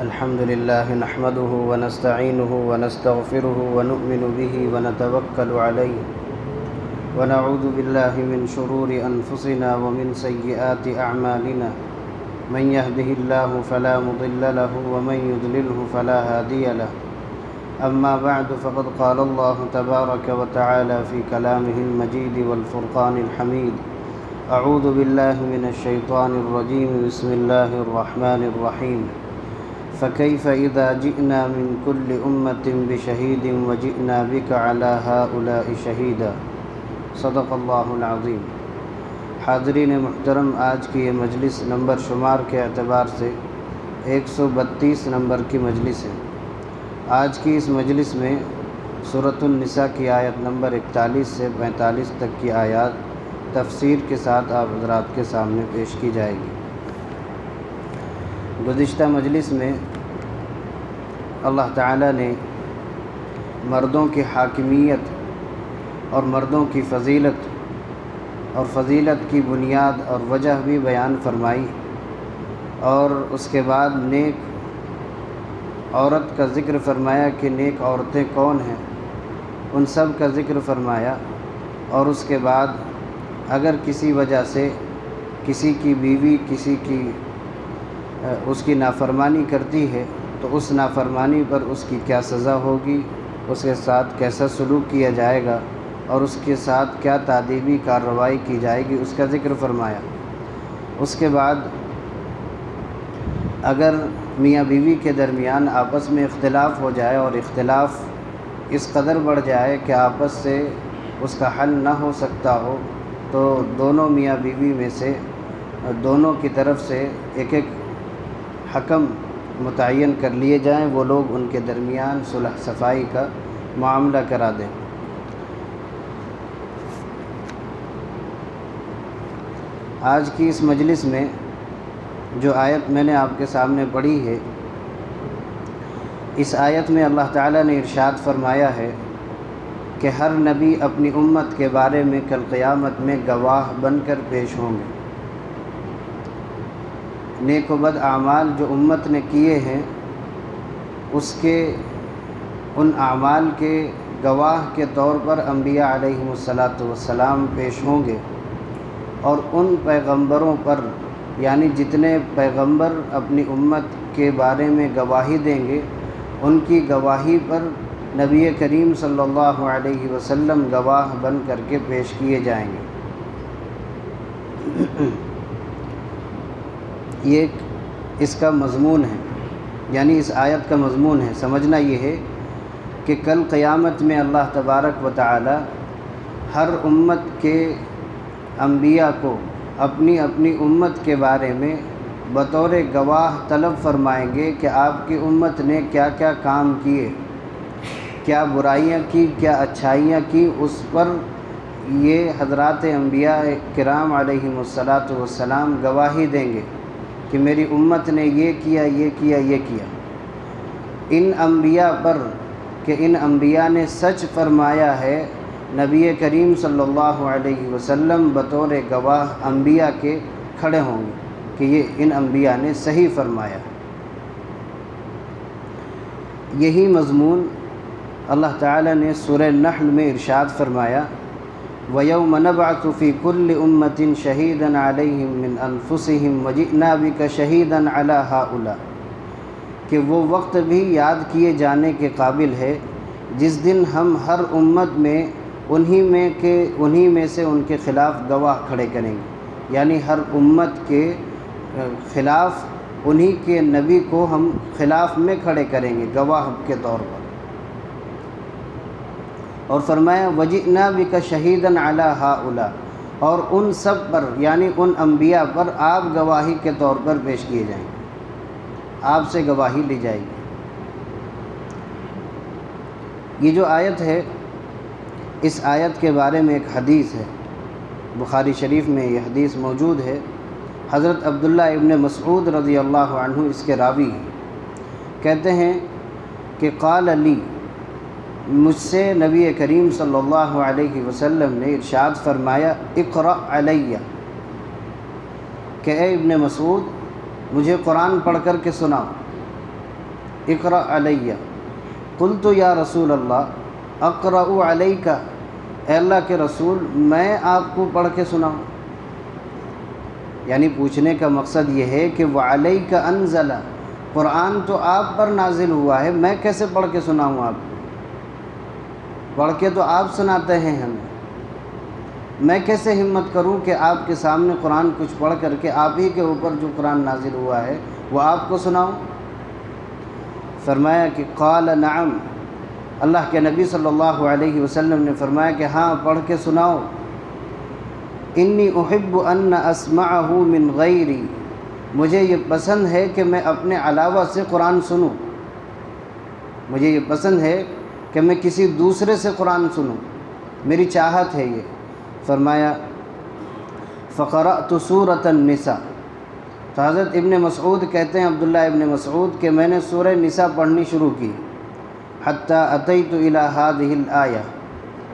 الحمد لله نحمده ونستعينه ونستغفره ونؤمن به ونتوكل عليه ونعوذ بالله من شرور أنفسنا ومن سيئات أعمالنا من يهده الله فلا مضل له ومن يضلله فلا هادي له أما بعد فقد قال الله تبارك وتعالى في كلامه المجيد والفرقان الحميد أعوذ بالله من الشيطان الرجيم بسم الله الرحمن الرحيم فكيف إذا جئنا من كل أمة بشهيد وجئنا بك على هؤلاء شهيدا صدق اللہ العظیم۔ حاضرین محترم، آج کی یہ مجلس نمبر شمار کے اعتبار سے 132 نمبر کی مجلس ہے۔ آج کی اس مجلس میں سورۃ النساء کی آیت نمبر 41 سے 45 تک کی آیات تفسیر کے ساتھ آپ حضرات کے سامنے پیش کی جائے گی۔ گزشتہ مجلس میں اللہ تعالیٰ نے مردوں کی حاکمیت اور مردوں کی فضیلت اور فضیلت کی بنیاد اور وجہ بھی بیان فرمائی، اور اس کے بعد نیک عورت کا ذکر فرمایا کہ نیک عورتیں کون ہیں، ان سب کا ذکر فرمایا، اور اس کے بعد اگر کسی وجہ سے کسی کی بیوی کسی کی اس کی نافرمانی کرتی ہے تو اس نافرمانی پر اس کی کیا سزا ہوگی، اس کے ساتھ کیسا سلوک کیا جائے گا، اور اس کے ساتھ کیا تادیبی کارروائی کی جائے گی، اس کا ذکر فرمایا۔ اس کے بعد اگر میاں بیوی کے درمیان آپس میں اختلاف ہو جائے اور اختلاف اس قدر بڑھ جائے کہ آپس سے اس کا حل نہ ہو سکتا ہو، تو دونوں میاں بیوی میں سے دونوں کی طرف سے ایک ایک حکم متعین کر لیے جائیں، وہ لوگ ان کے درمیان صلح صفائی کا معاملہ کرا دیں۔ آج کی اس مجلس میں جو آیت میں نے آپ کے سامنے پڑھی ہے، اس آیت میں اللہ تعالیٰ نے ارشاد فرمایا ہے کہ ہر نبی اپنی امت کے بارے میں کل قیامت میں گواہ بن کر پیش ہوں گے۔ نیک و بد اعمال جو امت نے کیے ہیں، اس کے ان اعمال کے گواہ کے طور پر انبیاء علیہم السلام پیش ہوں گے، اور ان پیغمبروں پر، یعنی جتنے پیغمبر اپنی امت کے بارے میں گواہی دیں گے، ان کی گواہی پر نبی کریم صلی اللہ علیہ وسلم گواہ بن کر کے پیش کیے جائیں گے۔ یہ اس کا مضمون ہے، یعنی اس آیت کا مضمون ہے۔ سمجھنا یہ ہے کہ کل قیامت میں اللہ تبارک و تعالی ہر امت کے انبیاء کو اپنی اپنی امت کے بارے میں بطور گواہ طلب فرمائیں گے کہ آپ کی امت نے کیا کیا کام کیے، کیا برائیاں کی، کیا اچھائیاں کی، اس پر یہ حضرات انبیاء کرام علیہم السلام گواہی دیں گے کہ میری امت نے یہ کیا، یہ کیا، یہ کیا۔ ان انبیاء پر کہ ان انبیاء نے سچ فرمایا ہے، نبی کریم صلی اللہ علیہ وسلم بطور گواہ انبیاء کے کھڑے ہوں گے کہ یہ ان انبیاء نے صحیح فرمایا۔ یہی مضمون اللہ تعالیٰ نے سورہ نحل میں ارشاد فرمایا، وَيَوْمَ نَبْعَثُ فِي كُلِّ أُمَّةٍ شَهِيدًا عَلَيْهِمْ مِنْ أَنفُسِهِمْ وَجِئْنَا بِكَ شَهِيدًا عَلَى هَؤُلَاءِ، کہ وہ وقت بھی یاد کیے جانے کے قابل ہے جس دن ہم ہر امت میں انہی میں سے ان کے خلاف گواہ کھڑے کریں گے، یعنی ہر امت کے خلاف انہی کے نبی کو ہم خلاف میں کھڑے کریں گے گواہ کے طور پر۔ اور فرمایا وَجِئْنَا بِكَ شَهِيدًا عَلَى هَؤُلَاءِ، اور ان سب پر، یعنی ان انبیاء پر آپ گواہی کے طور پر پیش کیے جائیں گے، آپ سے گواہی لی جائے گی۔ یہ جو آیت ہے، اس آیت کے بارے میں ایک حدیث ہے، بخاری شریف میں یہ حدیث موجود ہے۔ حضرت عبداللہ ابن مسعود رضی اللہ عنہ اس کے راوی ہیں، کہتے ہیں کہ قال لی، مجھ سے نبی کریم صلی اللہ علیہ وسلم نے ارشاد فرمایا، اقرأ علیہ، کہ اے ابن مسعود مجھے قرآن پڑھ کر کے سناؤ۔ اقرأ علیہ قلت یا رسول اللہ اقرأ علیک، اے اللہ کے رسول میں آپ کو پڑھ کے سناؤں؟ یعنی پوچھنے کا مقصد یہ ہے کہ وعلیک انزل، قرآن تو آپ پر نازل ہوا ہے، میں کیسے پڑھ کے سناؤں آپ کو؟ پڑھ کے تو آپ سناتے ہیں ہمیں، میں کیسے ہمت کروں کہ آپ کے سامنے قرآن کچھ پڑھ کر کے آپ ہی کے اوپر جو قرآن نازل ہوا ہے وہ آپ کو سناؤں؟ فرمایا کہ قال نعم، اللہ کے نبی صلی اللہ علیہ وسلم نے فرمایا کہ ہاں پڑھ کے سناؤ۔ انی احب ان اسمعہ من غیری، مجھے یہ پسند ہے کہ میں اپنے علاوہ سے قرآن سنوں، مجھے یہ پسند ہے کہ میں کسی دوسرے سے قرآن سنوں، میری چاہت ہے یہ۔ فرمایا فقرأت سورۃ النساء، تو حضرت ابن مسعود کہتے ہیں، عبداللہ ابن مسعود، کہ میں نے سورہ نساء پڑھنی شروع کی، حتیٰ اتیت الی ہذہ الآیہ،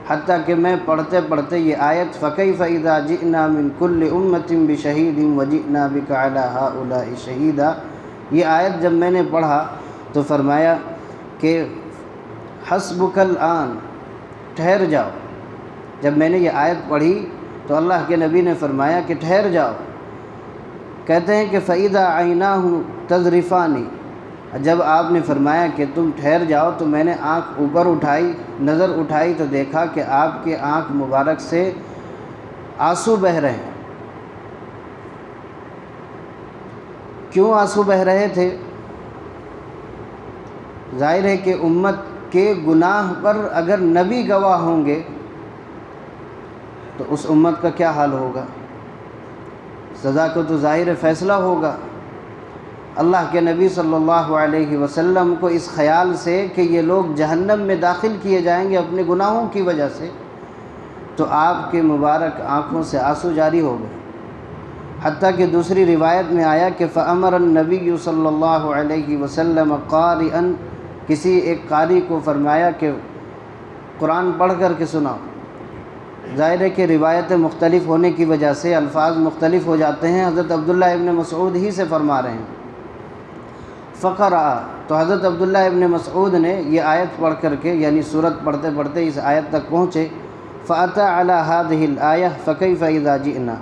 حتیٰ کہ میں پڑھتے پڑھتے یہ آیت فکیف اذا جئنا من کل امۃ بشہید وجئنا بک علی ہؤلاء شہیدا، یہ آیت جب میں نے پڑھا تو فرمایا کہ حسبک الآن، ٹھہر جاؤ۔ جب میں نے یہ آیت پڑھی تو اللہ کے نبی نے فرمایا کہ ٹھہر جاؤ۔ کہتے ہیں کہ فَإِذَا عَيْنَاهُ تَذْرِفَانِ، جب آپ نے فرمایا کہ تم ٹھہر جاؤ تو میں نے آنکھ اوپر اٹھائی، نظر اٹھائی تو دیکھا کہ آپ کے آنکھ مبارک سے آنسو بہہ رہے ہیں۔ کیوں آنسو بہہ رہے تھے؟ ظاہر ہے کہ امت کے گناہ پر اگر نبی گواہ ہوں گے تو اس امت کا کیا حال ہوگا؟ سزا کو تو ظاہر فیصلہ ہوگا۔ اللہ کے نبی صلی اللہ علیہ وسلم کو اس خیال سے کہ یہ لوگ جہنم میں داخل کیے جائیں گے اپنے گناہوں کی وجہ سے، تو آپ کے مبارک آنکھوں سے آنسو جاری ہو گئے۔ حتیٰ کہ دوسری روایت میں آیا کہ فَأَمَرَ النَّبِيُّ صلی اللہ علیہ وسلم قارئًا، کسی ایک قاری کو فرمایا کہ قرآن پڑھ کر کے سناؤ۔ ظاہر ہے کہ روایتیں مختلف ہونے کی وجہ سے الفاظ مختلف ہو جاتے ہیں، حضرت عبداللہ ابن مسعود ہی سے فرما رہے ہیں۔ فقرأ، تو حضرت عبداللہ ابن مسعود نے یہ آیت پڑھ کر کے، یعنی سورت پڑھتے پڑھتے اس آیت تک پہنچے، فَأَتَى عَلَى هَذِهِ الْآيَةِ فَكَيْفَ إِذَا جِئْنَا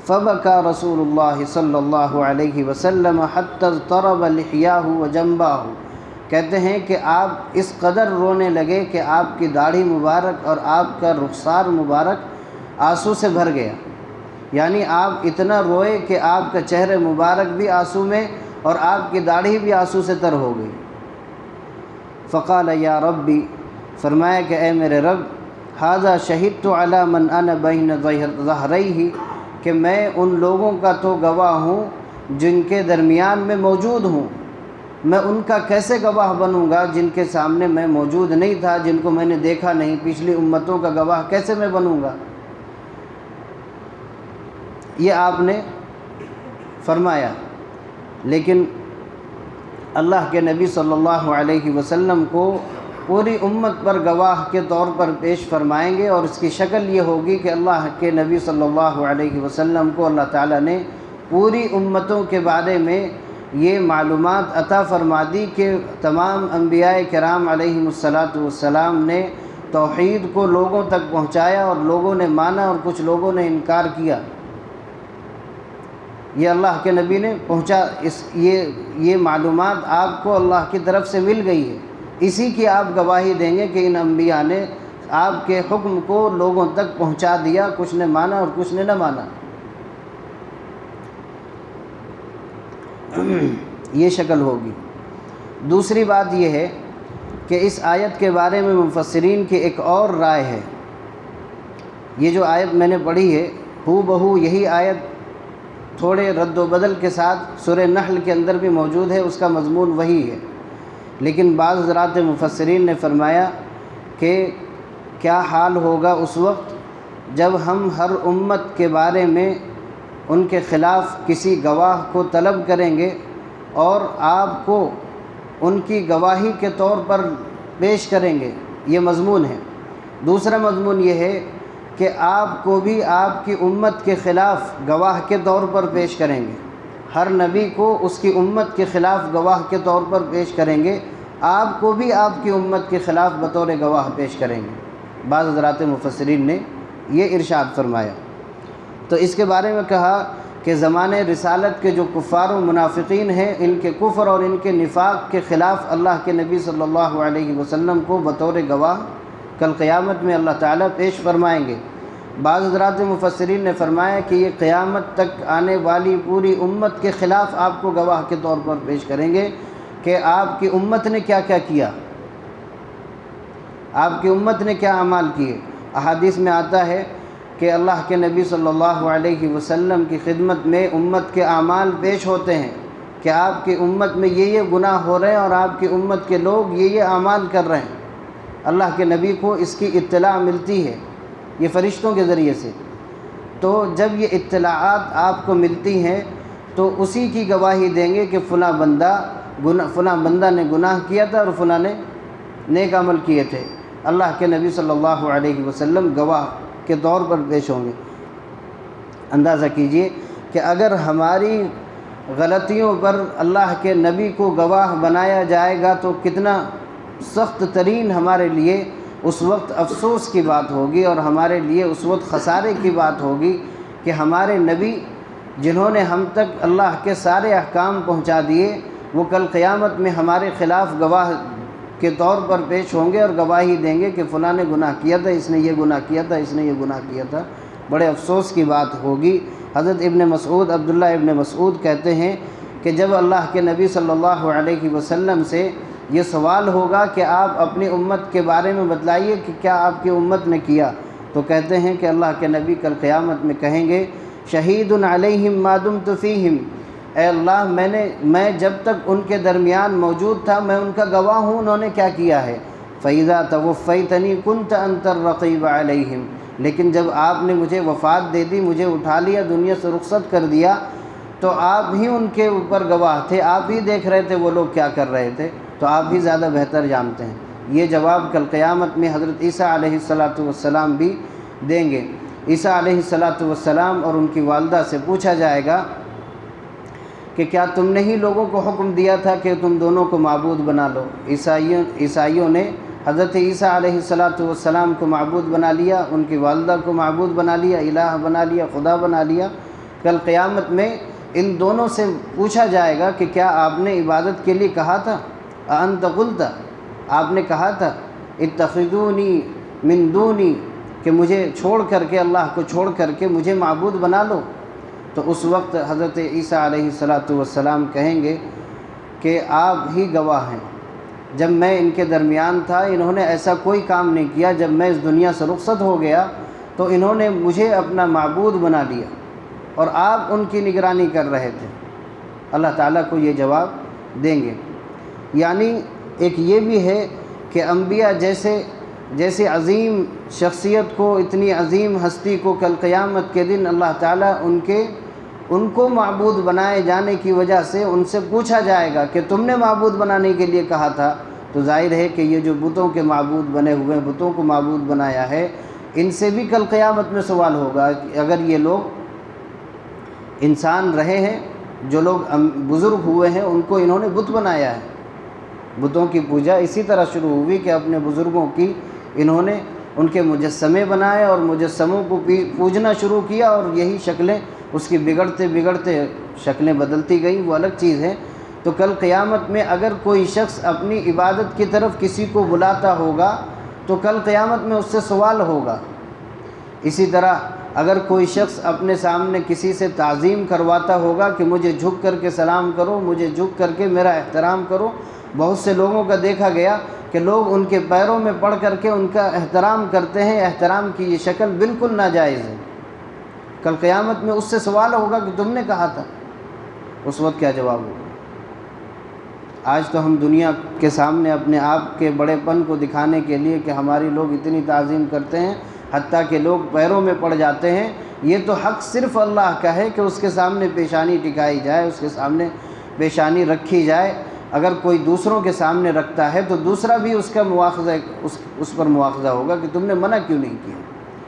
فَبَكَى رسول اللہ صلی اللہ علیہ وسلم حتى اضطرب لحیاہ وجنباہ، کہتے ہیں کہ آپ اس قدر رونے لگے کہ آپ کی داڑھی مبارک اور آپ کا رخسار مبارک آنسو سے بھر گیا، یعنی آپ اتنا روئے کہ آپ کا چہرے مبارک بھی آنسو میں اور آپ کی داڑھی بھی آنسو سے تر ہو گئی۔ فقال یا ربی، فرمایا کہ اے میرے رب، ھذا شہدت علی من انا بین ظہریہ، کہ میں ان لوگوں کا تو گواہ ہوں جن کے درمیان میں موجود ہوں، میں ان کا کیسے گواہ بنوں گا جن کے سامنے میں موجود نہیں تھا، جن کو میں نے دیکھا نہیں، پچھلی امتوں کا گواہ کیسے میں بنوں گا؟ یہ آپ نے فرمایا، لیکن اللہ کے نبی صلی اللہ علیہ وسلم کو پوری امت پر گواہ کے طور پر پیش فرمائیں گے، اور اس کی شکل یہ ہوگی کہ اللہ کے نبی صلی اللہ علیہ وسلم کو اللہ تعالیٰ نے پوری امتوں کے بارے میں یہ معلومات عطا فرما دی کہ تمام انبیاء کرام علیہم السلام نے توحید کو لوگوں تک پہنچایا اور لوگوں نے مانا اور کچھ لوگوں نے انکار کیا۔ یہ اللہ کے نبی نے پہنچا، یہ معلومات آپ کو اللہ کی طرف سے مل گئی ہے، اسی کی آپ گواہی دیں گے کہ ان انبیاء نے آپ کے حکم کو لوگوں تک پہنچا دیا، کچھ نے مانا اور کچھ نے نہ مانا۔ یہ شکل ہوگی۔ دوسری بات یہ ہے کہ اس آیت کے بارے میں مفسرین کی ایک اور رائے ہے۔ یہ جو آیت میں نے پڑھی ہے ہو بہو یہی آیت تھوڑے رد و بدل کے ساتھ سورہ نحل کے اندر بھی موجود ہے، اس کا مضمون وہی ہے، لیکن بعض حضرات مفسرین نے فرمایا کہ کیا حال ہوگا اس وقت جب ہم ہر امت کے بارے میں ان کے خلاف کسی گواہ کو طلب کریں گے اور آپ کو ان کی گواہی کے طور پر پیش کریں گے۔ یہ مضمون ہے۔ دوسرا مضمون یہ ہے کہ آپ کو بھی آپ کی امت کے خلاف گواہ کے طور پر پیش کریں گے، ہر نبی کو اس کی امت کے خلاف گواہ کے طور پر پیش کریں گے، آپ کو بھی آپ کی امت کے خلاف بطور گواہ پیش کریں گے۔ بعض حضرات مفسرین نے یہ ارشاد فرمایا۔ تو اس کے بارے میں کہا کہ زمانے رسالت کے جو کفار و منافقین ہیں، ان کے کفر اور ان کے نفاق کے خلاف اللہ کے نبی صلی اللہ علیہ وسلم کو بطور گواہ کل قیامت میں اللہ تعالیٰ پیش فرمائیں گے۔ بعض حضرات مفسرین نے فرمایا کہ یہ قیامت تک آنے والی پوری امت کے خلاف آپ کو گواہ کے طور پر پیش کریں گے کہ آپ کی امت نے کیا کیا کیا، آپ کی امت نے کیا اعمال کیے۔ احادیث میں آتا ہے کہ اللہ کے نبی صلی اللہ علیہ وسلم کی خدمت میں امت کے اعمال پیش ہوتے ہیں کہ آپ کی امت میں یہ گناہ ہو رہے ہیں اور آپ کی امت کے لوگ یہ اعمال کر رہے ہیں۔ اللہ کے نبی کو اس کی اطلاع ملتی ہے یہ فرشتوں کے ذریعے سے۔ تو جب یہ اطلاعات آپ کو ملتی ہیں تو اسی کی گواہی دیں گے کہ فلاں بندہ نے گناہ کیا تھا اور فلاں نے نیک عمل کیے تھے۔ اللہ کے نبی صلی اللہ علیہ وسلم گواہ کے طور پر پیش ہوں گے۔ اندازہ کیجئے کہ اگر ہماری غلطیوں پر اللہ کے نبی کو گواہ بنایا جائے گا تو کتنا سخت ترین ہمارے لیے اس وقت افسوس کی بات ہوگی، اور ہمارے لیے اس وقت خسارے کی بات ہوگی کہ ہمارے نبی جنہوں نے ہم تک اللہ کے سارے احکام پہنچا دیے، وہ کل قیامت میں ہمارے خلاف گواہ کے طور پر پیش ہوں گے اور گواہی دیں گے کہ فلاں نے گناہ کیا تھا، اس نے یہ گناہ کیا تھا، اس نے یہ گناہ کیا تھا۔ بڑے افسوس کی بات ہوگی۔ حضرت عبداللہ ابن مسعود کہتے ہیں کہ جب اللہ کے نبی صلی اللہ علیہ وسلم سے یہ سوال ہوگا کہ آپ اپنی امت کے بارے میں بتلائیے کہ کیا آپ کی امت نے کیا، تو کہتے ہیں کہ اللہ کے نبی کل قیامت میں کہیں گے شہید علیہم ما دمت فیہم، اے اللہ میں جب تک ان کے درمیان موجود تھا میں ان کا گواہ ہوں انہوں نے کیا کیا ہے۔ فَإِذَا تَوَفَّيْتَنِي كُنْتَ أَنْتَ الرَّقِيبَ عَلَيْهِمْ، لیکن جب آپ نے مجھے وفات دے دی، مجھے اٹھا لیا، دنیا سے رخصت کر دیا، تو آپ ہی ان کے اوپر گواہ تھے، آپ ہی دیکھ رہے تھے وہ لوگ کیا کر رہے تھے، تو آپ ہی زیادہ بہتر جانتے ہیں۔ یہ جواب کل قیامت میں حضرت عیسیٰ علیہ السلام بھی دیں گے۔ عیسیٰ علیہ السلام اور ان کی والدہ سے پوچھا جائے گا کہ کیا تم نے ہی لوگوں کو حکم دیا تھا کہ تم دونوں کو معبود بنا لو؟ عیسائیوں نے حضرت عیسیٰ علیہ السلام کو معبود بنا لیا، ان کی والدہ کو معبود بنا لیا، الہ بنا لیا، خدا بنا لیا۔ کل قیامت میں ان دونوں سے پوچھا جائے گا کہ کیا آپ نے عبادت کے لیے کہا تھا؟ اَأَنْتَ قُلْتَ، آپ نے کہا تھا اتخذونی من دونی، کہ مجھے چھوڑ کر کے، اللہ کو چھوڑ کر کے مجھے معبود بنا لو؟ تو اس وقت حضرت عیسیٰ علیہ السلام کہیں گے کہ آپ ہی گواہ ہیں، جب میں ان کے درمیان تھا انہوں نے ایسا کوئی کام نہیں کیا، جب میں اس دنیا سے رخصت ہو گیا تو انہوں نے مجھے اپنا معبود بنا لیا اور آپ ان کی نگرانی کر رہے تھے۔ اللہ تعالیٰ کو یہ جواب دیں گے۔ یعنی ایک یہ بھی ہے کہ انبیاء جیسے عظیم شخصیت کو، اتنی عظیم ہستی کو کل قیامت کے دن اللہ تعالیٰ ان کو معبود بنائے جانے کی وجہ سے ان سے پوچھا جائے گا کہ تم نے معبود بنانے کے لیے کہا تھا، تو ظاہر ہے کہ یہ جو بتوں کے معبود بنے ہوئے ہیں، بتوں کو معبود بنایا ہے، ان سے بھی کل قیامت میں سوال ہوگا کہ اگر یہ لوگ انسان رہے ہیں، جو لوگ بزرگ ہوئے ہیں، ان کو انہوں نے بت بنایا ہے۔ بتوں کی پوجا اسی طرح شروع ہوئی کہ اپنے بزرگوں کی انہوں نے ان کے مجسمے بنائے اور مجسموں کو پوجنا شروع کیا، اور یہی شکلیں اس کی بگڑتے شکلیں بدلتی گئیں، وہ الگ چیز ہے۔ تو کل قیامت میں اگر کوئی شخص اپنی عبادت کی طرف کسی کو بلاتا ہوگا تو کل قیامت میں اس سے سوال ہوگا۔ اسی طرح اگر کوئی شخص اپنے سامنے کسی سے تعظیم کرواتا ہوگا کہ مجھے جھک کر کے سلام کرو، مجھے جھک کر کے میرا احترام کرو، بہت سے لوگوں کا دیکھا گیا کہ لوگ ان کے پیروں میں پڑ کر کے ان کا احترام کرتے ہیں، احترام کی یہ شکل بالکل ناجائز ہے۔ کل قیامت میں اس سے سوال ہوگا کہ تم نے کہا تھا، اس وقت کیا جواب ہوگا؟ آج تو ہم دنیا کے سامنے اپنے آپ کے بڑے پن کو دکھانے کے لیے کہ ہماری لوگ اتنی تعظیم کرتے ہیں، حتیٰ کہ لوگ پیروں میں پڑ جاتے ہیں۔ یہ تو حق صرف اللہ کا ہے کہ اس کے سامنے پیشانی ٹکائی جائے، اس کے سامنے پیشانی رکھی جائے۔ اگر کوئی دوسروں کے سامنے رکھتا ہے تو دوسرا بھی اس کا مواخذہ اس پر مواخذہ ہوگا کہ تم نے منع کیوں نہیں کیا،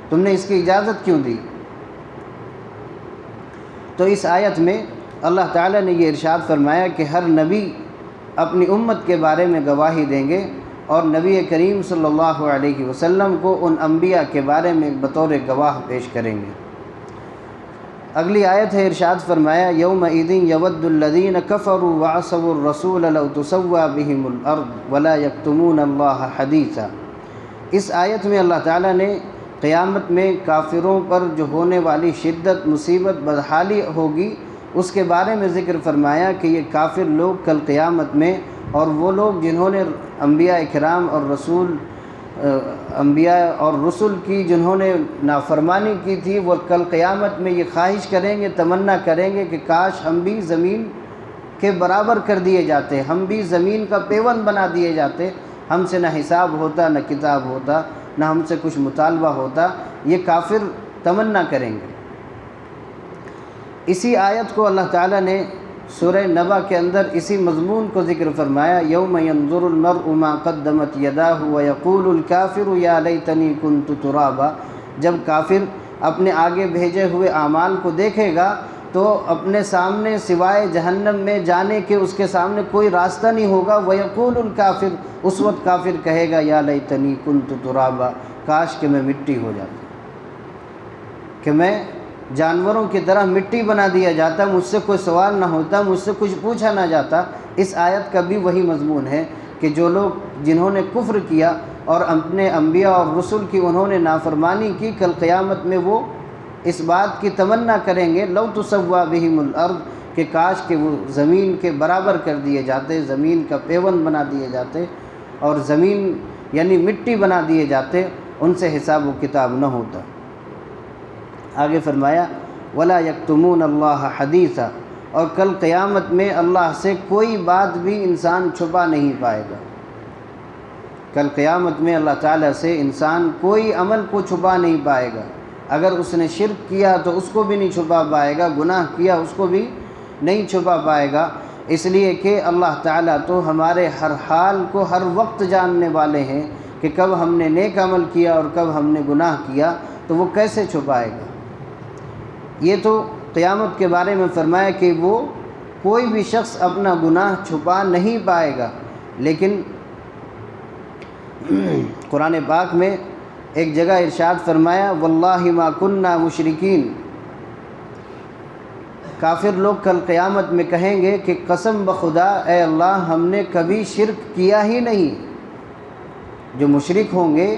تم نے اس کی اجازت کیوں دی۔ تو اس آیت میں اللہ تعالیٰ نے یہ ارشاد فرمایا کہ ہر نبی اپنی امت کے بارے میں گواہی دیں گے اور نبی کریم صلی اللہ علیہ وسلم کو ان انبیاء کے بارے میں بطور گواہ پیش کریں گے۔ اگلی آیت ہے، ارشاد فرمایا یومئذ یود الذین کفروا وعصوا الرسول لو تسوی بہم الارض ولا یکتمون اللہ حدیثا۔ اس آیت میں اللہ تعالیٰ نے قیامت میں کافروں پر جو ہونے والی شدت، مصیبت، بدحالی ہوگی اس کے بارے میں ذکر فرمایا کہ یہ کافر لوگ کل قیامت میں، اور وہ لوگ جنہوں نے انبیاء کرام اور انبیاء اور رسل کی جنہوں نے نافرمانی کی تھی، وہ کل قیامت میں یہ خواہش کریں گے، تمنا کریں گے کہ کاش ہم بھی زمین کے برابر کر دیے جاتے، ہم بھی زمین کا پیوند بنا دیے جاتے، ہم سے نہ حساب ہوتا، نہ کتاب ہوتا، نہ ہم سے کچھ مطالبہ ہوتا۔ یہ کافر تمنا کریں گے۔ اسی آیت کو اللہ تعالیٰ نے سورہ نبا کے اندر اسی مضمون کو ذکر فرمایا، یوم ینظر المرء ما قدمت یداہ ویقول الکافر یا لیتنی کنت ترابا۔ جب کافر اپنے آگے بھیجے ہوئے اعمال کو دیکھے گا تو اپنے سامنے سوائے جہنم میں جانے کے اس کے سامنے کوئی راستہ نہیں ہوگا۔ ویقول الکافر، اس وقت کافر کہے گا یا لیتنی کنت ترابا، کاش کہ میں مٹی ہو جاتا، کہ میں جانوروں کی طرح مٹی بنا دیا جاتا، مجھ سے کوئی سوال نہ ہوتا، مجھ سے کچھ پوچھا نہ جاتا۔ اس آیت کا بھی وہی مضمون ہے کہ جو لوگ جنہوں نے کفر کیا اور اپنے انبیاء اور رسل کی انہوں نے نافرمانی کی، کل قیامت میں وہ اس بات کی تمنا کریں گے لو تسوی بہم الارض، کہ کاش کہ وہ زمین کے برابر کر دیے جاتے، زمین کا پیوند بنا دیے جاتے، اور زمین یعنی مٹی بنا دیے جاتے، ان سے حساب و کتاب نہ ہوتا۔ آگے فرمایا ولا یکتمون اللہ حدیثا، اور کل قیامت میں اللہ سے کوئی بات بھی انسان چھپا نہیں پائے گا۔ کل قیامت میں اللہ تعالیٰ سے انسان کوئی عمل کو چھپا نہیں پائے گا۔ اگر اس نے شرک کیا تو اس کو بھی نہیں چھپا پائے گا، گناہ کیا اس کو بھی نہیں چھپا پائے گا، اس لیے کہ اللہ تعالیٰ تو ہمارے ہر حال کو ہر وقت جاننے والے ہیں کہ کب ہم نے نیک عمل کیا اور کب ہم نے گناہ کیا، تو وہ کیسے چھپائے گا۔ یہ تو قیامت کے بارے میں فرمایا کہ وہ کوئی بھی شخص اپنا گناہ چھپا نہیں پائے گا، لیکن قرآن پاک میں ایک جگہ ارشاد فرمایا واللہ ما کننا مشرکین، کافر لوگ کل قیامت میں کہیں گے کہ قسم بخدا اے اللہ ہم نے کبھی شرک کیا ہی نہیں۔ جو مشرک ہوں گے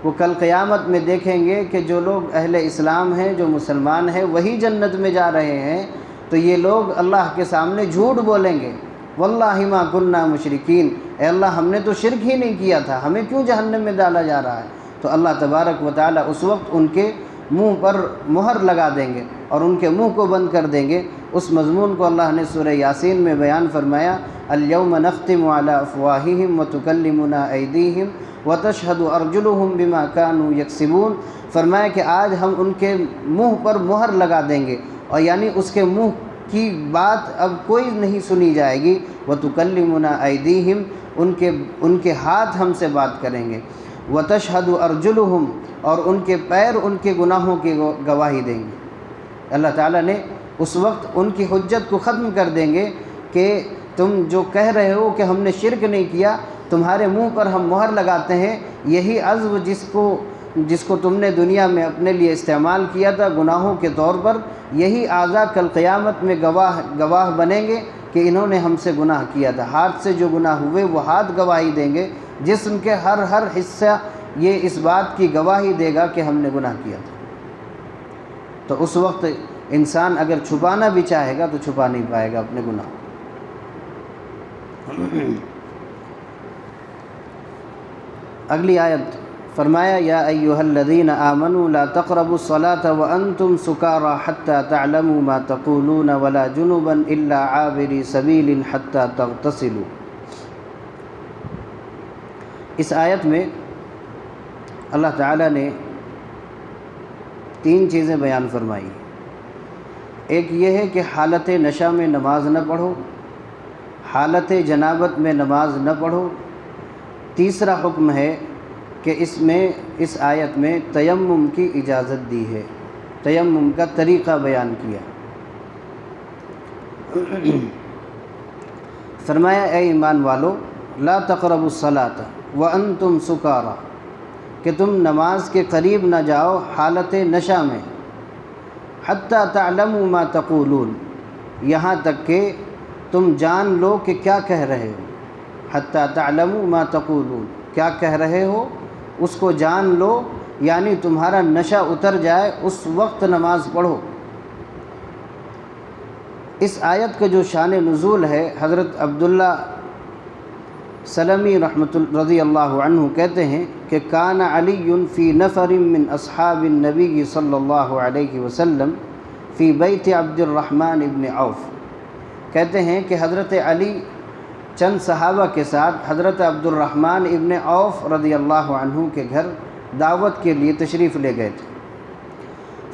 وہ کل قیامت میں دیکھیں گے کہ جو لوگ اہل اسلام ہیں، جو مسلمان ہیں، وہی جنت میں جا رہے ہیں، تو یہ لوگ اللہ کے سامنے جھوٹ بولیں گے، واللہ ما کننا مشرکین، اے اللہ ہم نے تو شرک ہی نہیں کیا تھا، ہمیں کیوں جہنم میں ڈالا جا رہا ہے۔ تو اللہ تبارک و تعالیٰ اس وقت ان کے منہ پر مہر لگا دیں گے اور ان کے منہ کو بند کر دیں گے۔ اس مضمون کو اللہ نے سورہ یاسین میں بیان فرمایا الیوم نختم علی افواہہم وتکلمنا ایدیہم وتشہد ارجلہم بما کانوا یکسبون، فرمایا کہ آج ہم ان کے منہ پر مہر لگا دیں گے، اور یعنی اس کے منہ کی بات اب کوئی نہیں سنی جائے گی۔ وتکلمنا ایدیہم، ان کے ہاتھ ہم سے بات کریں گے، وتشہد ارجلہم، اور ان کے پیر ان کے گناہوں کی گواہی دیں گے۔ اللہ تعالیٰ نے اس وقت ان کی حجت کو ختم کر دیں گے کہ تم جو کہہ رہے ہو کہ ہم نے شرک نہیں کیا، تمہارے منہ پر ہم مہر لگاتے ہیں، یہی عزو جس کو تم نے دنیا میں اپنے لیے استعمال کیا تھا گناہوں کے طور پر، یہی اعضاء کل قیامت میں گواہ بنیں گے کہ انہوں نے ہم سے گناہ کیا تھا۔ ہاتھ سے جو گناہ ہوئے وہ ہاتھ گواہی دیں گے، جسم کے ہر حصہ یہ اس بات کی گواہی دے گا کہ ہم نے گناہ کیا تھا۔ تو اس وقت انسان اگر چھپانا بھی چاہے گا تو چھپا نہیں پائے گا اپنے گناہ۔ اگلی آیت فرمایا یا ایھا الذین آمنوا لا تقربوا الصلاة وانتم سکارى حتى تعلموا ما تقولون ولا جنبا الا عابری سبیل حتى تغتسلوا۔ اس آیت میں اللہ تعالیٰ نے 3 چیزیں بیان فرمائی۔ ایک یہ ہے کہ حالت نشہ میں نماز نہ پڑھو، حالت جنابت میں نماز نہ پڑھو۔ تیسرا حکم ہے کہ اس آیت میں تیمم کی اجازت دی ہے، تیمم کا طریقہ بیان کیا۔ فرمایا اے ایمان والو لا تقربوا الصلاۃ وانتم سکارا، کہ تم نماز کے قریب نہ جاؤ حالت نشہ میں، حتی تعلموا ما تقولون، یہاں تک کہ تم جان لو کہ کیا کہہ رہے ہو، حتی تعلموا ما تقولون، کیا کہہ رہے ہو اس کو جان لو، یعنی تمہارا نشہ اتر جائے اس وقت نماز پڑھو۔ اس آیت کا جو شان نزول ہے، حضرت عبداللہ سلمی رضی اللہ عنہ کہتے ہیں کہ کان علی فی نفر من اصحاب النبی صلی اللہ علیہ وسلم فی بیت عبد الرحمن ابن عوف، کہتے ہیں کہ حضرت علی چند صحابہ کے ساتھ حضرت عبد الرحمن ابن عوف رضی اللہ عنہ کے گھر دعوت کے لیے تشریف لے گئے تھے۔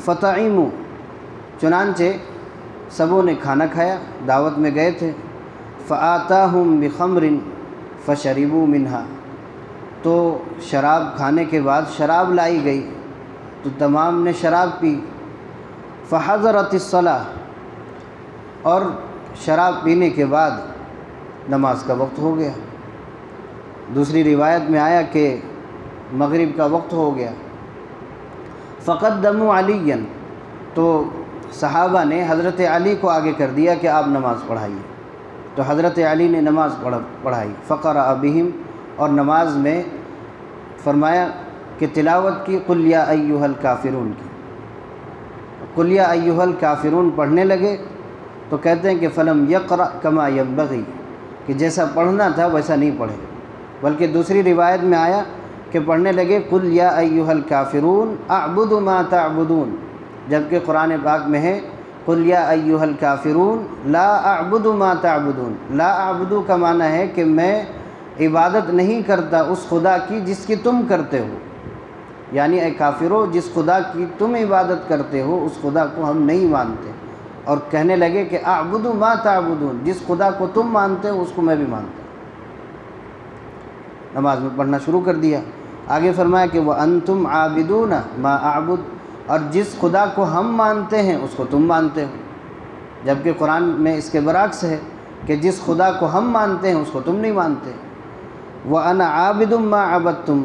فطعموا، چنانچہ سبوں نے کھانا کھایا، دعوت میں گئے تھے۔ فآتاہم بخمر فشربوا منہا، تو شراب کھانے کے بعد شراب لائی گئی تو تمام نے شراب پی۔ فحضرت الصلاۃ، اور شراب پینے کے بعد نماز کا وقت ہو گیا۔ دوسری روایت میں آیا کہ مغرب کا وقت ہو گیا۔ فقدموا علیًا، تو صحابہ نے حضرت علی کو آگے کر دیا کہ آپ نماز پڑھائیے، تو حضرت علی نے نماز پڑھائی۔ فقرأ بہم، اور نماز میں فرمایا کہ تلاوت کی قل یا ایھا الکافرون کی، قل یا ایھا الکافرون پڑھنے لگے، تو کہتے ہیں کہ فلم یقرأ کما ینبغی، کہ جیسا پڑھنا تھا ویسا نہیں پڑھے، بلکہ دوسری روایت میں آیا کہ پڑھنے لگے قل یا ایھا الکافرون اعبد ما تعبدون، جبکہ قرآن پاک میں ہے قل یا ایھا الکافرون لا اعبد ما تعبدون۔ لا اعبد کا معنی ہے کہ میں عبادت نہیں کرتا اس خدا کی جس کی تم کرتے ہو، یعنی اے کافرو جس خدا کی تم عبادت کرتے ہو اس خدا کو ہم نہیں مانتے، اور کہنے لگے کہ اعبد ما تعبدون، جس خدا کو تم مانتے ہو اس کو میں بھی مانتا ہوں۔ نماز میں پڑھنا شروع کر دیا۔ آگے فرمایا کہ وَأَنْتُمْ عَابِدُونَ مَا أَعْبُدُ، اور جس خدا کو ہم مانتے ہیں اس کو تم مانتے ہو، جبکہ قرآن میں اس کے برعکس ہے کہ جس خدا کو ہم مانتے ہیں اس کو تم نہیں مانتے۔ وَأَنَا عَابِدٌ مَا عَبَدتُّمْ،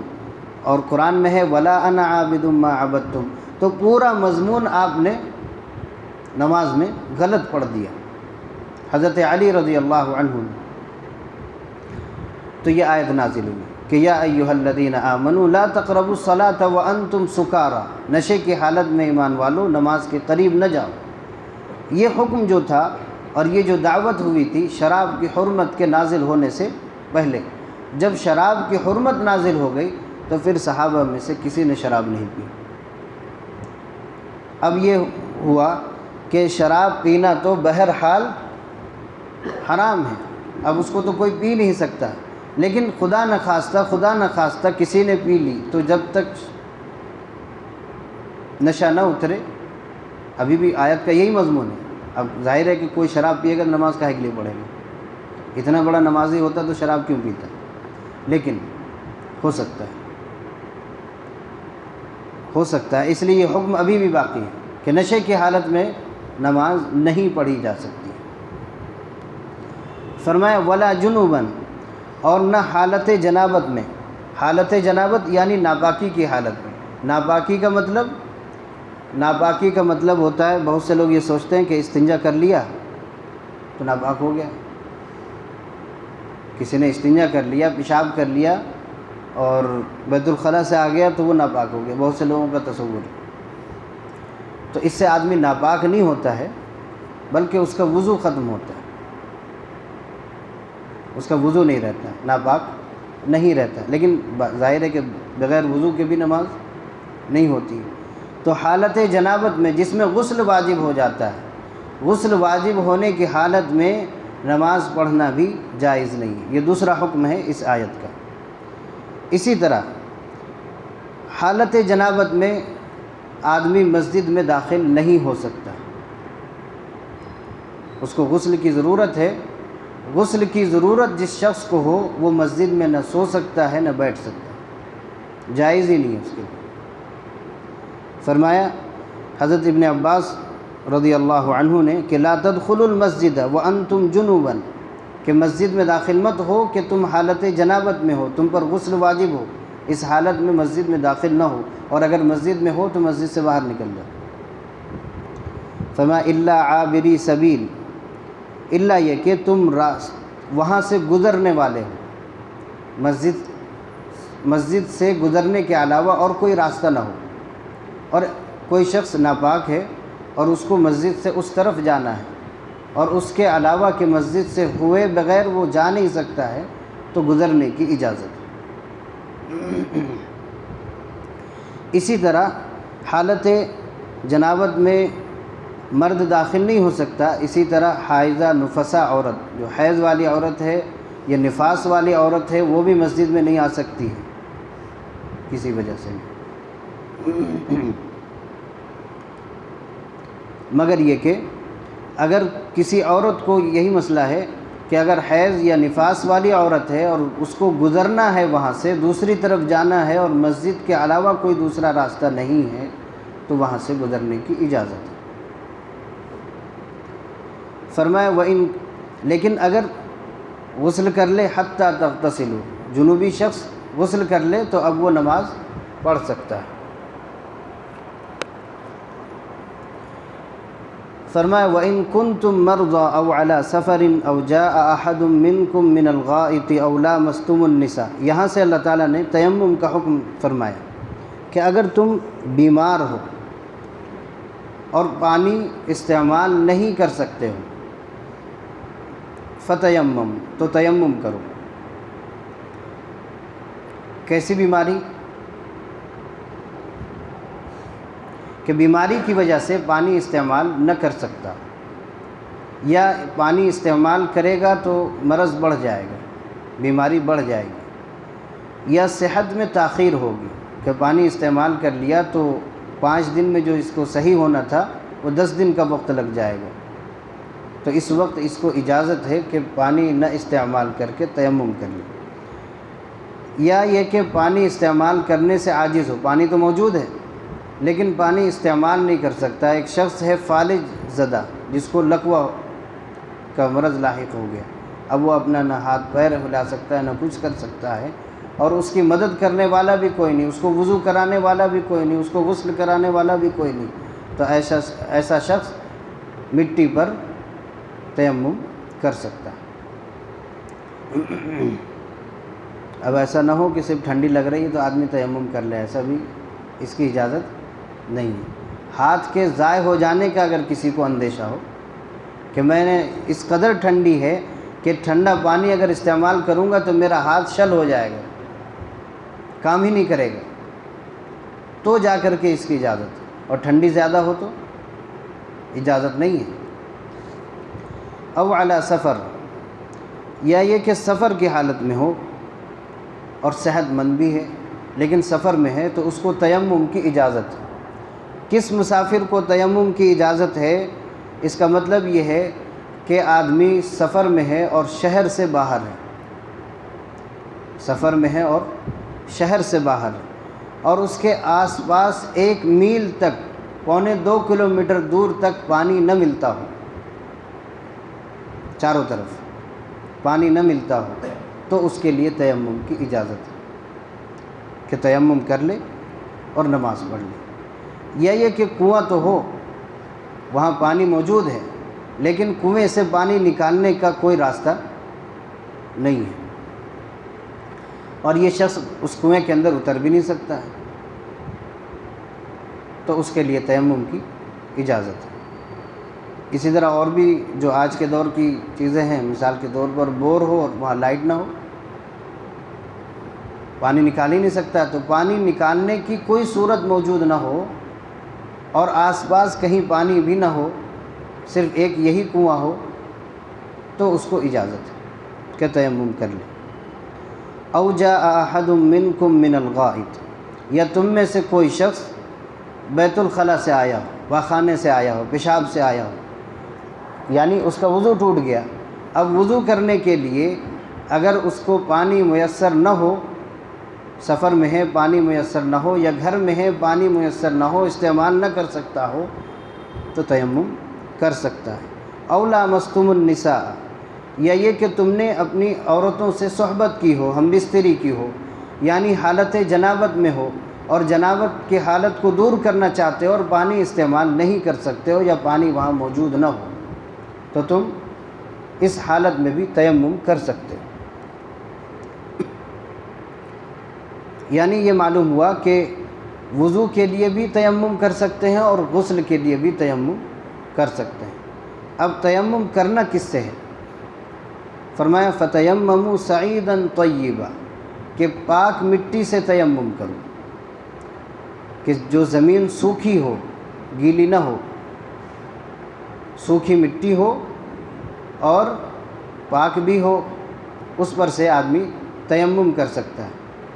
اور قرآن میں ہے وَلَا أَنَا عَابِدٌ مَا عَبَدتُّمْ، تو پورا مضمون آپ نے نماز میں غلط پڑھ دیا حضرت علی رضی اللہ عنہ نے۔ تو یہ آیت نازل ہوئی کہ یا ایھا الذین آمنوا لا تقربوا الصلاۃ وانتم سکارا، نشے کی حالت میں ایمان والو نماز کے قریب نہ جاؤ۔ یہ حکم جو تھا اور یہ جو دعوت ہوئی تھی شراب کی حرمت کے نازل ہونے سے پہلے، جب شراب کی حرمت نازل ہو گئی تو پھر صحابہ میں سے کسی نے شراب نہیں پی۔ اب یہ ہوا کہ شراب پینا تو بہرحال حرام ہے، اب اس کو تو کوئی پی نہیں سکتا، لیکن خدا نخواستہ کسی نے پی لی تو جب تک نشہ نہ اترے، ابھی بھی آیت کا یہی مضمون ہے۔ اب ظاہر ہے کہ کوئی شراب پیے گا نماز کاہے کے لیے پڑھے گا، اتنا بڑا نمازی ہوتا تو شراب کیوں پیتا، لیکن ہو سکتا ہے، اس لیے یہ حکم ابھی بھی باقی ہے کہ نشے کی حالت میں نماز نہیں پڑھی جا سکتی۔ فرمایا ولا جنوباً، اور نہ حالت جنابت میں، حالت جنابت یعنی ناپاکی کی حالت میں۔ ناپاکی کا مطلب ہوتا ہے، بہت سے لوگ یہ سوچتے ہیں کہ استنجا کر لیا تو ناپاک ہو گیا، کسی نے استنجا کر لیا، پیشاب کر لیا اور بیت الخلاء سے آ گیا تو وہ ناپاک ہو گیا، بہت سے لوگوں کا تصور ہے۔ تو اس سے آدمی ناپاک نہیں ہوتا ہے بلکہ اس کا وضو ختم ہوتا ہے، اس کا وضو نہیں رہتا، ناپاک نہیں رہتا، لیکن ظاہر ہے کہ بغیر وضو کے بھی نماز نہیں ہوتی۔ تو حالت جنابت میں جس میں غسل واجب ہو جاتا ہے، غسل واجب ہونے کی حالت میں نماز پڑھنا بھی جائز نہیں ہے، یہ دوسرا حکم ہے اس آیت کا۔ اسی طرح حالت جنابت میں آدمی مسجد میں داخل نہیں ہو سکتا، اس کو غسل کی ضرورت ہے۔ غسل کی ضرورت جس شخص کو ہو وہ مسجد میں نہ سو سکتا ہے نہ بیٹھ سکتا، جائز ہی نہیں ہے اس کے لیے۔ فرمایا حضرت ابن عباس رضی اللہ عنہ نے کہ لا تدخلوا المسجد وانتم جنوبا، کہ مسجد میں داخل مت ہو کہ تم حالت جنابت میں ہو، تم پر غسل واجب ہو، اس حالت میں مسجد میں داخل نہ ہو، اور اگر مسجد میں ہو تو مسجد سے باہر نکل جاؤ۔ فرمایا الا عابری سبیل، الا یہ کہ تم وہاں سے گزرنے والے ہو، مسجد سے گزرنے کے علاوہ اور کوئی راستہ نہ ہو، اور کوئی شخص ناپاک ہے اور اس کو مسجد سے اس طرف جانا ہے اور اس کے علاوہ کہ مسجد سے ہوئے بغیر وہ جا نہیں سکتا ہے تو گزرنے کی اجازت ہے۔ اسی طرح حالت جنابت میں مرد داخل نہیں ہو سکتا، اسی طرح حائضہ نفسا عورت، جو حیض والی عورت ہے یا نفاس والی عورت ہے، وہ بھی مسجد میں نہیں آ سکتی ہے کسی وجہ سے، مگر یہ کہ اگر کسی عورت کو یہی مسئلہ ہے کہ اگر حیض یا نفاس والی عورت ہے اور اس کو گزرنا ہے، وہاں سے دوسری طرف جانا ہے اور مسجد کے علاوہ کوئی دوسرا راستہ نہیں ہے تو وہاں سے گزرنے کی اجازت ہے۔ فرمایا وَإِن، لیکن اگر غسل کر لے حتیٰ تغتسلوا، جنوبی شخص غسل کر لے تو اب وہ نماز پڑھ سکتا ہے۔ فرمایا وَإِن كُنتُم مَرْضَىٰ أَوْ عَلَىٰ سَفَرٍ أَوْ جَاءَ أَحَدٌ مِّنكُم مِّنَ الْغَائِطِ أَوْ لَامَسْتُمُ النِّسَاءَ، یہاں سے اللہ تعالیٰ نے تیمم کا حکم فرمایا کہ اگر تم بیمار ہو اور پانی استعمال نہیں کر سکتے ہو فتیمم، تو تیمم کرو۔ کیسی بیماری؟ کہ بیماری کی وجہ سے پانی استعمال نہ کر سکتا، یا پانی استعمال کرے گا تو مرض بڑھ جائے گا، بیماری بڑھ جائے گی، یا صحت میں تاخیر ہوگی کہ پانی استعمال کر لیا تو 5 دن میں جو اس کو صحیح ہونا تھا وہ 10 دن کا وقت لگ جائے گا، تو اس وقت اس کو اجازت ہے کہ پانی نہ استعمال کر کے تیمم کر لے۔ یا یہ کہ پانی استعمال کرنے سے عاجز ہو، پانی تو موجود ہے لیکن پانی استعمال نہیں کر سکتا۔ ایک شخص ہے فالج زدہ، جس کو لقوہ کا مرض لاحق ہو گیا، اب وہ اپنا نہ ہاتھ پیر ہلا سکتا ہے نہ کچھ کر سکتا ہے، اور اس کی مدد کرنے والا بھی کوئی نہیں، اس کو وضو کرانے والا بھی کوئی نہیں، اس کو غسل کرانے والا بھی کوئی نہیں، تو ایسا شخص مٹی پر تیمم کر سکتا ہے۔ اب ایسا نہ ہو کہ صرف ٹھنڈی لگ رہی ہے تو آدمی تیمم کر لے، ایسا بھی اس کی اجازت نہیں ہے۔ ہاتھ کے ضائع ہو جانے کا اگر کسی کو اندیشہ ہو کہ میں نے اس قدر ٹھنڈی ہے کہ ٹھنڈا پانی اگر استعمال کروں گا تو میرا ہاتھ شل ہو جائے گا، کام ہی نہیں کرے گا، تو جا کر کے اس کی اجازت ہے، اور ٹھنڈی زیادہ ہو تو اجازت نہیں ہے۔ او علی سفر، یا یہ کہ سفر کی حالت میں ہو اور صحت مند بھی ہے لیکن سفر میں ہے تو اس کو تیمم کی اجازت ہے۔ کس مسافر کو تیمم کی اجازت ہے؟ اس کا مطلب یہ ہے کہ آدمی سفر میں ہے اور شہر سے باہر ہے، سفر میں ہے اور شہر سے باہر ہے، اور اس کے آس پاس 1 میل تک، 1.25 کلومیٹر دور تک پانی نہ ملتا ہو، چاروں طرف پانی نہ ملتا ہو، تو اس کے لیے تیمم کی اجازت ہے کہ تیمم کر لے اور نماز پڑھ لے۔ یا یہ کہ کنواں تو ہو، وہاں پانی موجود ہے لیکن کنویں سے پانی نکالنے کا کوئی راستہ نہیں ہے، اور یہ شخص اس کنویں کے اندر اتر بھی نہیں سکتا ہے، تو اس کے لیے تیمم کی اجازت ہے۔ اسی طرح اور بھی جو آج کے دور کی چیزیں ہیں، مثال کے طور پر بور ہو اور وہاں لائٹ نہ ہو، پانی نکال ہی نہیں سکتا، تو پانی نکالنے کی کوئی صورت موجود نہ ہو اور آس پاس کہیں پانی بھی نہ ہو، صرف ایک یہی کنواں ہو، تو اس کو اجازت ہے کہ تیمم کر لے۔ او جاء احد منکم من الغائط، یا تم میں سے کوئی شخص بیت الخلاء سے آیا ہو، پاخانے سے آیا ہو، پیشاب سے آیا ہو، یعنی اس کا وضو ٹوٹ گیا، اب وضو کرنے کے لیے اگر اس کو پانی میسر نہ ہو، سفر میں ہے پانی میسر نہ ہو، یا گھر میں ہے پانی میسر نہ ہو، استعمال نہ کر سکتا ہو، تو تیمم کر سکتا ہے۔ او لامستم النساء، یا یہ کہ تم نے اپنی عورتوں سے صحبت کی ہو، ہم بستری کی ہو، یعنی حالت جنابت میں ہو اور جنابت کی حالت کو دور کرنا چاہتے ہو اور پانی استعمال نہیں کر سکتے ہو یا پانی وہاں موجود نہ ہو، تو تم اس حالت میں بھی تیمم کر سکتے ہو۔ یعنی یہ معلوم ہوا کہ وضو کے لیے بھی تیمم کر سکتے ہیں اور غسل کے لیے بھی تیمم کر سکتے ہیں۔ اب تیمم کرنا کس سے ہے؟ فرمایا فَتَيَمَّمُوا صَعِيدًا طَيِّبًا، کہ پاک مٹی سے تیمم کرو، کہ جو زمین سوکھی ہو، گیلی نہ ہو، سوکھی مٹی ہو اور پاک بھی ہو، اس پر سے آدمی تیمم کر سکتا ہے۔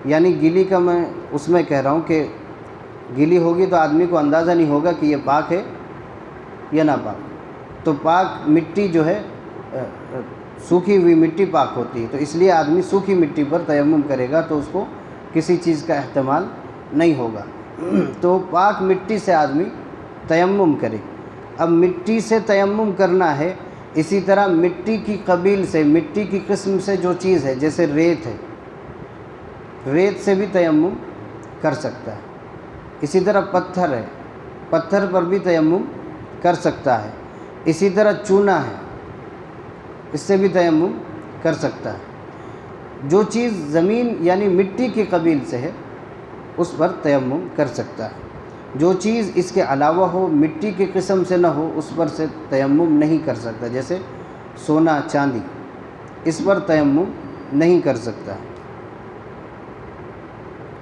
یعنی گیلی کا میں اس میں کہہ رہا ہوں کہ گیلی ہوگی تو آدمی کو اندازہ نہیں ہوگا کہ یہ پاک ہے یا نہ پاک، تو پاک مٹی جو ہے سوکھی ہوئی مٹی پاک ہوتی ہے، تو اس لیے آدمی سوکھی مٹی پر تیمم کرے گا تو اس کو کسی چیز کا احتمال نہیں ہوگا، تو پاک مٹی سے آدمی تیمم کرے۔ اب مٹی سے تیمم کرنا ہے، اسی طرح مٹی کی قبیل سے، مٹی کی قسم سے جو چیز ہے، جیسے ریت ہے، ریت سے بھی تیمم کر سکتا ہے۔ اسی طرح پتھر ہے، پتھر پر بھی تیمم کر سکتا ہے۔ اسی طرح چونا ہے، اس سے بھی تیمم کر سکتا ہے۔ جو چیز زمین یعنی مٹی کی قبیل سے ہے اس پر تیمم کر سکتا ہے۔ جو چیز اس کے علاوہ ہو، مٹی کی قسم سے نہ ہو، اس پر سے تیمم نہیں کر سکتا، جیسے سونا چاندی، اس پر تیمم نہیں کر سکتا۔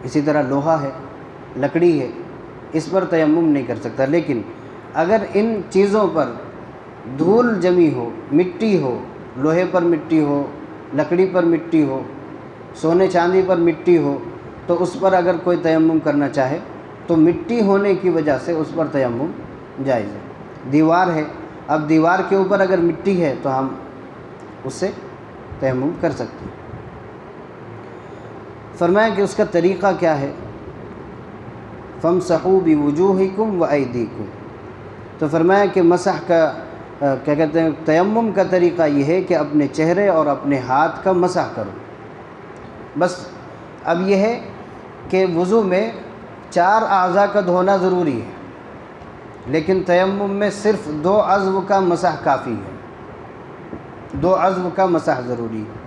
اسی طرح لوہا ہے، لکڑی ہے، اس پر تیمم نہیں کر سکتا۔ لیکن اگر ان چیزوں پر دھول جمی ہو، مٹی ہو، لوہے پر مٹی ہو، لکڑی پر مٹی ہو، سونے چاندی پر مٹی ہو، تو اس پر اگر کوئی تیمم کرنا چاہے تو مٹی ہونے کی وجہ سے اس پر تیمم جائز ہے۔ دیوار ہے، اب دیوار کے اوپر اگر مٹی ہے تو ہم اس سے تیمم کر سکتے ہیں۔ فرمایا کہ اس کا طریقہ کیا ہے؟ فَامْسَحُوا بِوُجُوهِكُمْ وَأَيْدِيكُمْ، تو فرمایا کہ مسح کا کیا کہتے ہیں، تیمم کا طریقہ یہ ہے کہ اپنے چہرے اور اپنے ہاتھ کا مسح کرو۔ بس اب یہ ہے کہ وضو میں 4 اعضاء کا دھونا ضروری ہے، لیکن تیمم میں صرف 2 عضو کا مسح کافی ہے، 2 عضو کا مسح ضروری ہے۔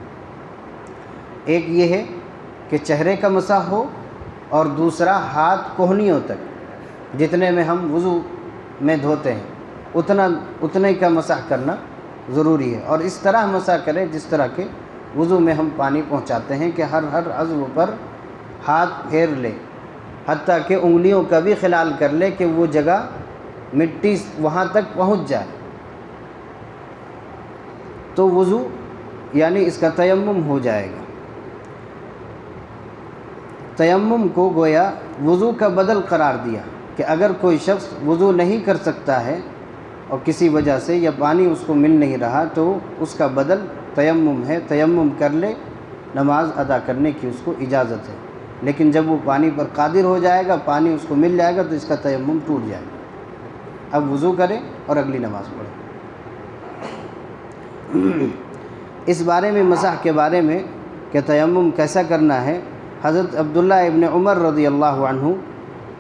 ایک یہ ہے کہ چہرے کا مسح ہو، اور دوسرا ہاتھ کوہنیوں تک، جتنے میں ہم وضو میں دھوتے ہیں اتنے کا مسح کرنا ضروری ہے، اور اس طرح مسح کریں جس طرح کہ وضو میں ہم پانی پہنچاتے ہیں، کہ ہر عضو پر ہاتھ پھیر لے، حتیٰ کہ انگلیوں کا بھی خلال کر لے کہ وہ جگہ مٹی وہاں تک پہنچ جائے، تو وضو یعنی اس کا تیمم ہو جائے گا۔ تیمم کو گویا وضو کا بدل قرار دیا، کہ اگر کوئی شخص وضو نہیں کر سکتا ہے اور کسی وجہ سے یا پانی اس کو مل نہیں رہا، تو اس کا بدل تیمم ہے، تیمم کر لے، نماز ادا کرنے کی اس کو اجازت ہے۔ لیکن جب وہ پانی پر قادر ہو جائے گا، پانی اس کو مل جائے گا، تو اس کا تیمم ٹوٹ جائے گا۔ اب وضو کرے اور اگلی نماز پڑھے۔ اس بارے میں، مسح کے بارے میں کہ تیمم کیسا کرنا ہے، حضرت عبداللہ ابن عمر رضی اللہ عنہ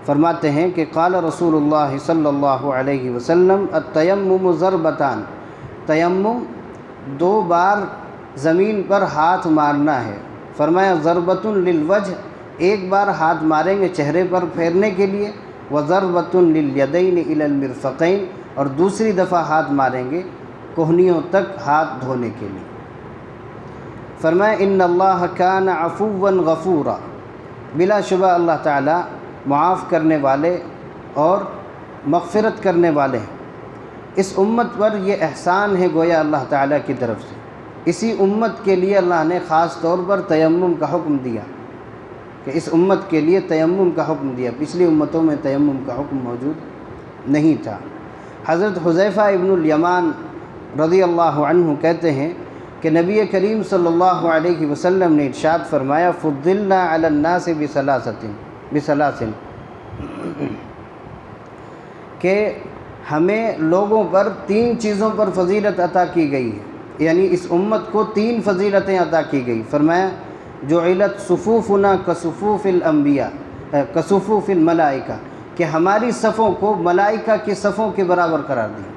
فرماتے ہیں کہ قال رسول اللہ صلی اللہ علیہ وسلم التیمم ضربتان، تیمم 2 بار زمین پر ہاتھ مارنا ہے۔ فرمایا ضربۃ للوجہ، ایک بار ہاتھ ماریں گے چہرے پر پھیرنے کے لیے، وضربۃ للیدین الی المرفقین، اور دوسری دفعہ ہاتھ ماریں گے کوہنیوں تک ہاتھ دھونے کے لیے۔ فرمایا ان اللہ کان عفوا غفورا، بلا شبہ اللہ تعالی معاف کرنے والے اور مغفرت کرنے والے ہیں۔ اس امت پر یہ احسان ہے گویا اللہ تعالیٰ کی طرف سے، اسی امت کے لیے اللہ نے خاص طور پر تیمم کا حکم دیا، کہ اس امت کے لیے تیمم کا حکم دیا، پچھلی امتوں میں تیمم کا حکم موجود نہیں تھا۔ حضرت حذیفہ ابن الیمان رضی اللہ عنہ کہتے ہیں کہ نبی کریم صلی اللہ علیہ وسلم نے ارشاد فرمایا فضلنا علی الناس بثلاث، کہ ہمیں لوگوں پر 3 چیزوں پر فضیلت عطا کی گئی ہے۔ یعنی اس امت کو 3 فضیلتیں عطا کی گئی. فرمایا جعلت صفوفنا کصفوف الانبیاء کصفوف الملائکہ، کہ ہماری صفوں کو ملائکہ کی صفوں کے برابر قرار دیا.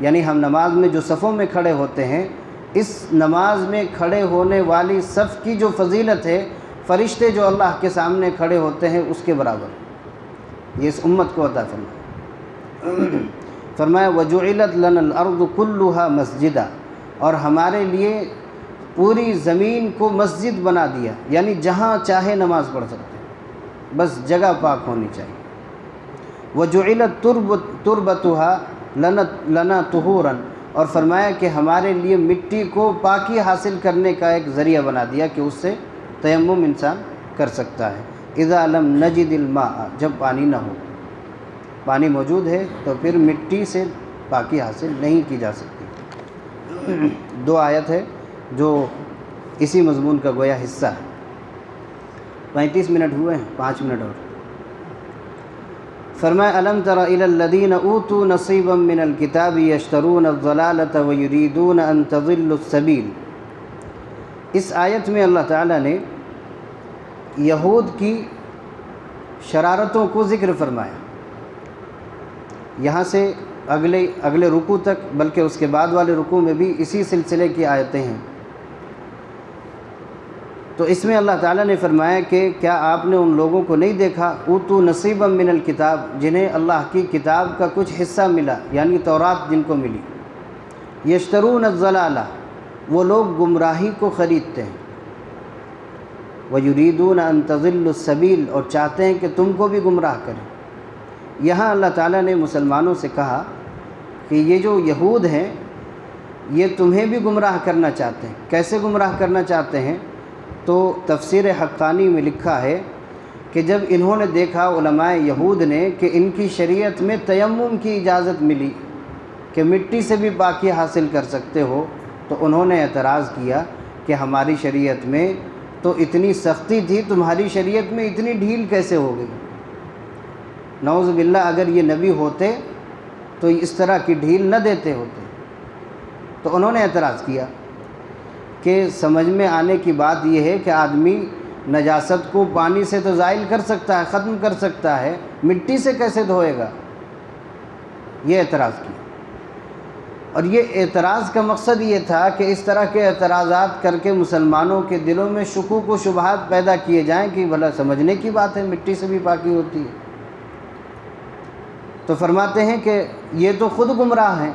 یعنی ہم نماز میں جو صفوں میں کھڑے ہوتے ہیں، اس نماز میں کھڑے ہونے والی صف کی جو فضیلت ہے، فرشتے جو اللہ کے سامنے کھڑے ہوتے ہیں اس کے برابر، یہ اس امت کو عطا فرمایا. فرمایا وجعلت لنا الارض كلها مسجدا، اور ہمارے لیے پوری زمین کو مسجد بنا دیا، یعنی جہاں چاہے نماز پڑھ سکتے ہیں، بس جگہ پاک ہونی چاہیے. وجعلت تربتها لنا طهورا، اور فرمایا کہ ہمارے لیے مٹی کو پاکی حاصل کرنے کا ایک ذریعہ بنا دیا کہ اس سے تیمم انسان کر سکتا ہے. اذا لم نجد الماء، جب پانی نہ ہو، پانی موجود ہے تو پھر مٹی سے پاکی حاصل نہیں کی جا سکتی. 2 آیت ہے جو اسی مضمون کا گویا حصہ ہے. 35 منٹ ہوئے ہیں، 5 منٹ اور. فرمایا الم تر الی الذین اوتوا نصیبا من الکتاب یشترون الضلالۃ ویریدون ان تضلوا السبیل. اس آیت میں اللہ تعالیٰ نے یہود کی شرارتوں کو ذکر فرمایا. یہاں سے اگلے رکوع تک، بلکہ اس کے بعد والے رکوع میں بھی اسی سلسلے کی آیتیں ہیں. تو اس میں اللہ تعالیٰ نے فرمایا کہ کیا آپ نے ان لوگوں کو نہیں دیکھا اوتو نصیبا من الکتاب، جنہیں اللہ کی کتاب کا کچھ حصہ ملا، یعنی تورات جن کو ملی. یشترون الضلالہ، وہ لوگ گمراہی کو خریدتے ہیں. ویریدون ان تضلوا السبیل، اور چاہتے ہیں کہ تم کو بھی گمراہ کریں. یہاں اللہ تعالیٰ نے مسلمانوں سے کہا کہ یہ جو یہود ہیں یہ تمہیں بھی گمراہ کرنا چاہتے ہیں. کیسے گمراہ کرنا چاہتے ہیں؟ تو تفسیر حقانی میں لکھا ہے کہ جب انہوں نے دیکھا علماء یہود نے کہ ان کی شریعت میں تیمم کی اجازت ملی کہ مٹی سے بھی پاکی حاصل کر سکتے ہو، تو انہوں نے اعتراض کیا کہ ہماری شریعت میں تو اتنی سختی تھی، تمہاری شریعت میں اتنی ڈھیل کیسے ہو گئی؟ نعوذ باللہ، اگر یہ نبی ہوتے تو اس طرح کی ڈھیل نہ دیتے ہوتے. تو انہوں نے اعتراض کیا کہ سمجھ میں آنے کی بات یہ ہے کہ آدمی نجاست کو پانی سے تو زائل کر سکتا ہے، ختم کر سکتا ہے، مٹی سے کیسے دھوئے گا؟ یہ اعتراض کیا. اور یہ اعتراض کا مقصد یہ تھا کہ اس طرح کے اعتراضات کر کے مسلمانوں کے دلوں میں شکوک و شبہات پیدا کیے جائیں کہ بھلا سمجھنے کی بات ہے، مٹی سے بھی پاکی ہوتی ہے. تو فرماتے ہیں کہ یہ تو خود گمراہ ہیں،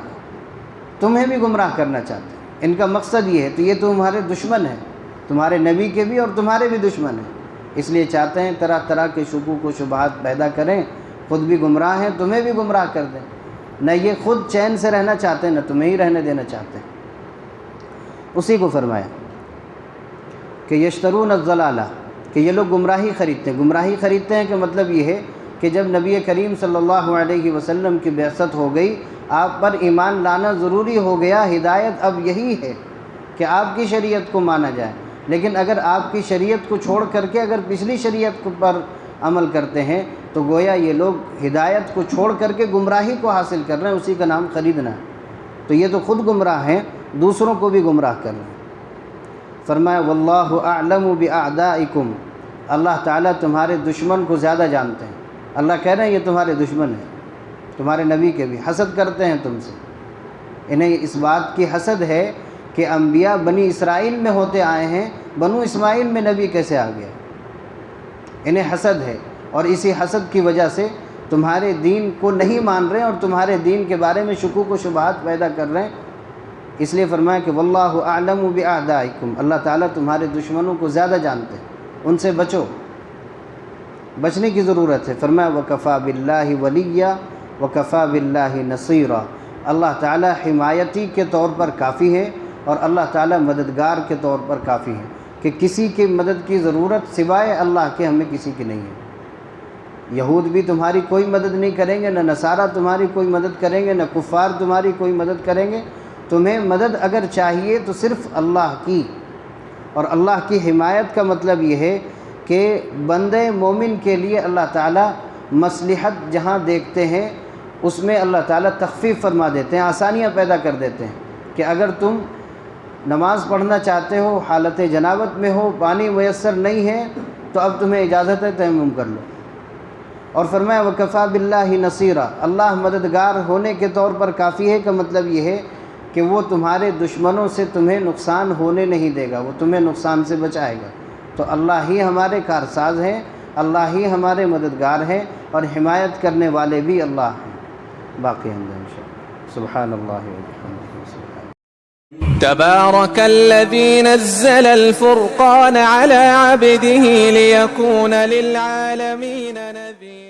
تمہیں بھی گمراہ کرنا چاہتے ہیں. ان کا مقصد یہ ہے، تو یہ تمہارے دشمن ہیں، تمہارے نبی کے بھی اور تمہارے بھی دشمن ہیں. اس لیے چاہتے ہیں طرح طرح کے شکوک و شبہات پیدا کریں، خود بھی گمراہ ہیں، تمہیں بھی گمراہ کر دیں. نہ یہ خود چین سے رہنا چاہتے ہیں، نہ تمہیں ہی رہنے دینا چاہتے ہیں. اسی کو فرمایا کہ یشترون الضلالہ، کہ یہ لوگ گمراہی خریدتے ہیں. گمراہی خریدتے ہیں کہ مطلب یہ ہے کہ جب نبی کریم صلی اللہ علیہ وسلم کی بعثت ہو گئی، آپ پر ایمان لانا ضروری ہو گیا. ہدایت اب یہی ہے کہ آپ کی شریعت کو مانا جائے. لیکن اگر آپ کی شریعت کو چھوڑ کر کے اگر پچھلی شریعت پر عمل کرتے ہیں تو گویا یہ لوگ ہدایت کو چھوڑ کر کے گمراہی کو حاصل کر رہے ہیں. اسی کا نام خریدنا ہے. تو یہ تو خود گمراہ ہیں، دوسروں کو بھی گمراہ کر رہے ہیں. فرمایا واللہ اعلم باعدائکم، اللہ تعالیٰ تمہارے دشمن کو زیادہ جانتے ہیں. اللہ کہہ رہے ہیں یہ تمہارے دشمن ہیں، تمہارے نبی کے بھی حسد کرتے ہیں تم سے. انہیں اس بات کی حسد ہے کہ انبیاء بنی اسرائیل میں ہوتے آئے ہیں، بنو اسماعیل میں نبی کیسے آ گیا؟ انہیں حسد ہے، اور اسی حسد کی وجہ سے تمہارے دین کو نہیں مان رہے ہیں اور تمہارے دین کے بارے میں شکوک و شبہات پیدا کر رہے ہیں. اس لیے فرمایا کہ واللہ اعلم باعدائکم، اللہ تعالیٰ تمہارے دشمنوں کو زیادہ جانتے ہیں، ان سے بچو، بچنے کی ضرورت ہے. فرمایا وکفیٰ باللہ ولیہ وکفیٰ باللہ نصیرا، اللہ تعالیٰ حمایتی کے طور پر کافی ہے اور اللہ تعالیٰ مددگار کے طور پر کافی ہے، کہ کسی کی مدد کی ضرورت سوائے اللہ کے ہمیں کسی کی نہیں ہے. یہود بھی تمہاری کوئی مدد نہیں کریں گے، نہ نصارہ تمہاری کوئی مدد کریں گے، نہ کفار تمہاری کوئی مدد کریں گے. تمہیں مدد اگر چاہیے تو صرف اللہ کی، اور اللہ کی حمایت کا مطلب یہ ہے کہ بندے مومن کے لیے اللہ تعالیٰ مصلحت جہاں دیکھتے ہیں اس میں اللہ تعالیٰ تخفیف فرما دیتے ہیں، آسانیاں پیدا کر دیتے ہیں. کہ اگر تم نماز پڑھنا چاہتے ہو، حالت جنابت میں ہو، پانی میسر نہیں ہے، تو اب تمہیں اجازت ہے، تیمم کر لو۔ اور فرمایا وَكَفَى بِاللَّهِ نَصِيرًا، اللہ مددگار ہونے کے طور پر کافی ہے، کا مطلب یہ ہے کہ وہ تمہارے دشمنوں سے تمہیں نقصان ہونے نہیں دے گا، وہ تمہیں نقصان سے بچائے گا۔ تو اللہ ہی ہمارے کارساز ہیں، اللہ ہی ہمارے مددگار ہیں، اور حمایت کرنے والے بھی اللہ ہیں۔ باقی ہم انشاءاللہ۔ سبحان اللہ وبحمدہ۔ تبارك الذي نزل الفرقان على عبده ليكون للعالمين نذيرا